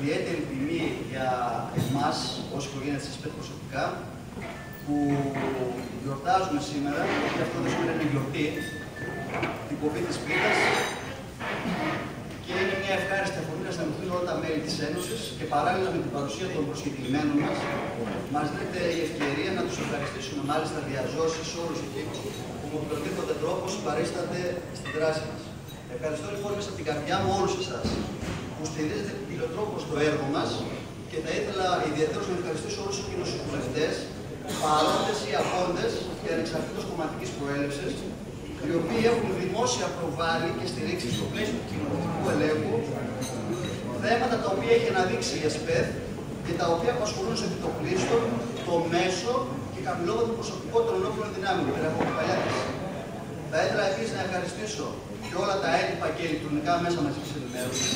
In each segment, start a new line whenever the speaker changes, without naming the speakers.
ιδιαίτερη τιμή για εμάς, ως οικογένεια της ΕΣΠΕΘ προσωπικά, που γιορτάζουμε σήμερα, γιατί αυτό το σήμερα είναι γιορτή, την κοπή της πίτας, και είναι μια ευχάριστη αφορμή να συναντηθούν όλα τα μέλη της Ένωσης και παράλληλα με την παρουσία των προσκεκλημένων μας δίνεται η ευκαιρία να τους ευχαριστήσουμε μάλιστα διαζώσεις όλους εκείνους που με οποιοδήποτε τρόπο παρίσταται στην δράση μας. Ευχαριστώ λοιπόν μέσα από την καρδιά μου όλους εσάς που στηρίζετε ποικιλοτρόπως το έργο μας και θα ήθελα ιδιαίτερως να ευχαριστήσω όλους εκείνους τους βουλευτές, παρόντες ή απόντες και ανεξαρτήτως κομματικής προέλευσης, οι οποίοι έχουν δημόσια προβάλλει και στηρίξει στο πλαίσιο του κοινοβουλευτικού ελέγχου θέματα τα οποία έχει αναδείξει η ΕΣΠΕΘ και τα οποία απασχολούν σε επιτοπλίστων το μέσο και χαμηλότερο προσωπικό των ενόπλων δυνάμεων, την παλιά της. Θα ήθελα επίσης να ευχαριστήσω και όλα τα έντυπα και ηλεκτρονικά μέσα μαζικής ενημέρωσης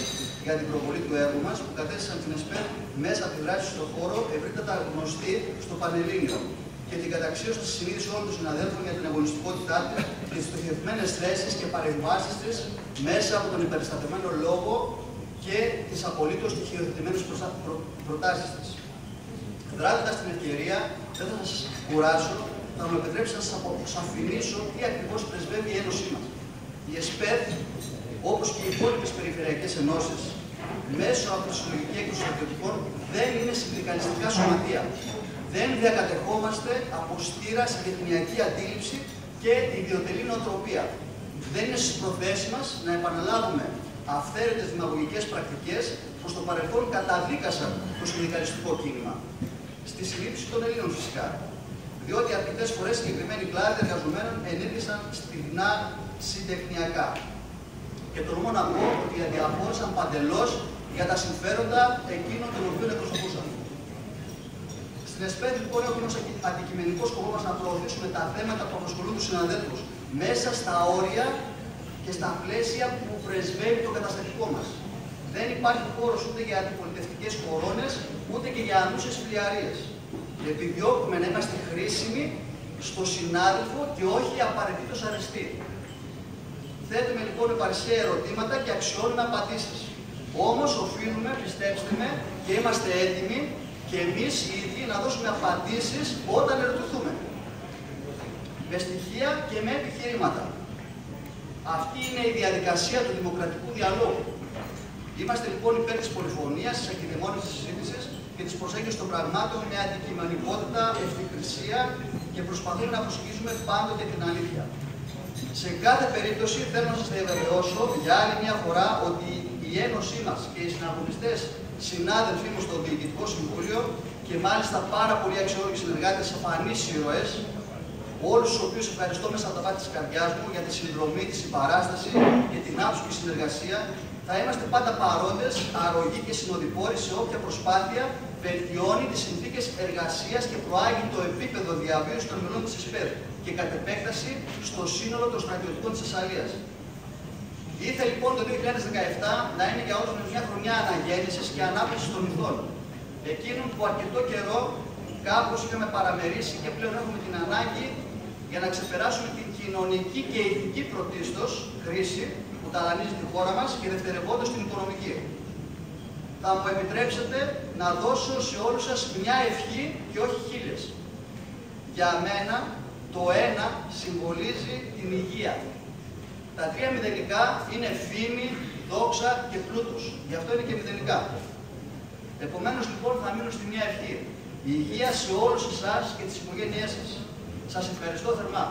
για την προβολή του έργου μας που κατέστησαν την ΕΣΠΕΘ μέσα από τη δράση στον χώρο ευρύτερα γνωστή στο Πανελλήνιο και την καταξίωση της συνείδησης όλων των συναδέλφων για την αγωνιστικότητά της και τις στοχευμένες θέσεις και παρεμβάσεις της μέσα από τον υπεριστατωμένο λόγο και τις απολύτως στοιχειοθετημένες προτάσεις της. Δράτοντας την ευκαιρία, δεν θα σας κουράσω, θα μου επιτρέψετε να σας αποσαφηνίσω τι ακριβώς πρεσβεύει η Ένωσή μας. Η ΕΣΠΕΘ, όπως και οι υπόλοιπες περιφερειακές ενώσεις, μέσω από τη συλλογική έκδοση στρατιωτικών, δεν είναι συνδικαλιστικά σωματεία. Δεν διακατεχόμαστε από στήρα συγκεκριμιακή αντίληψη και ιδιωτελή νοοτροπία. Δεν είναι στις προθέσεις μας να επαναλάβουμε αυθαίρετες δημαγωγικές πρακτικές που στο παρελθόν καταδίκασαν το συνδικαλιστικό κίνημα. Στη συλλήψη των Ελλήνων φυσικά. Διότι αρκετές φορές συγκεκριμένοι κλάδοι εργαζομένων ενήργησαν στιγνά συντεχνιακά. Και τολμώ να πω ότι αδιαφόρησαν παντελώς για τα συμφέροντα εκείνων των οποίων εκπροσωπούσαν. Στην ΕΣΠΕΘ λοιπόν έχουμε ως αντικειμενικό σκοπό μας να προωθήσουμε τα θέματα που απασχολούν τους συναδέλφους μέσα στα όρια και στα πλαίσια που πρεσβεύει το καταστατικό μας. Δεν υπάρχει χώρος ούτε για αντιπολιτευτικές κορώνες, ούτε και για ανούσιες φλιαρίες. Επιδιώκουμε να είμαστε χρήσιμοι στο συνάδελφο και όχι απαραίτητος αρεστοί. Θέτουμε λοιπόν επαρσία ερωτήματα και αξιώνουμε απαντήσεις. Όμως οφείλουμε, πιστέψτε με, και είμαστε έτοιμοι και εμείς οι ίδιοι να δώσουμε απαντήσεις όταν ερωτηθούμε. Με στοιχεία και με επιχειρήματα. Αυτή είναι η διαδικασία του δημοκρατικού διαλόγου. Είμαστε λοιπόν υπέρ της πολυφωνίας, της ακιδαιμόνης της συζήτησης και της προσέγγισης των πραγμάτων με αντικειμενικότητα, ευθυκρισία και προσπαθούμε να προσεγγίσουμε πάντοτε την αλήθεια. Σε κάθε περίπτωση θέλω να σας διαβεβαιώσω για άλλη μια φορά ότι η Ένωσή μας και οι συναγωνιστές συνάδελφοί μου στο Διοικητικό Συμβούλιο και μάλιστα πάρα πολλοί αξιόλογοι συνεργάτες, αφανείς ήρωες, όλους τους οποίους ευχαριστώ μέσα από τα βάθη της καρδιάς μου για τη συνδρομή, τη συμπαράσταση και την άψογη συνεργασία, θα είμαστε πάντα παρόντες, αρρωγοί και συνοδοιπόροι σε όποια προσπάθεια βελτιώνει τις συνθήκες εργασίας και προάγει το επίπεδο διαβίωσης των μελών της ΕΣΠΕΘ και κατ' επέκταση στο σύνολο των στρατιωτικών της Θεσσαλίας. Ήθελε λοιπόν το 2017 να είναι για όλους μια χρονιά αναγέννησης και ανάπτυξης των ηθών. Εκείνων που αρκετό καιρό κάπως είχαμε παραμερίσει και πλέον έχουμε την ανάγκη για να ξεπεράσουμε την κοινωνική και ηθική πρωτίστως κρίση που ταλανίζει τη χώρα μας και δευτερευόντως την οικονομική. Θα μου επιτρέψετε να δώσω σε όλους σας μια ευχή και όχι χίλιες. Για μένα το ένα συμβολίζει την υγεία. Τα τρία μηδενικά είναι φήμη, δόξα και πλούτος. Γι' αυτό είναι και μηδενικά. Επομένως λοιπόν θα μείνω στη μια ευχή. Η υγεία σε όλους εσάς και τις οικογένειές σας. Σας ευχαριστώ θερμά.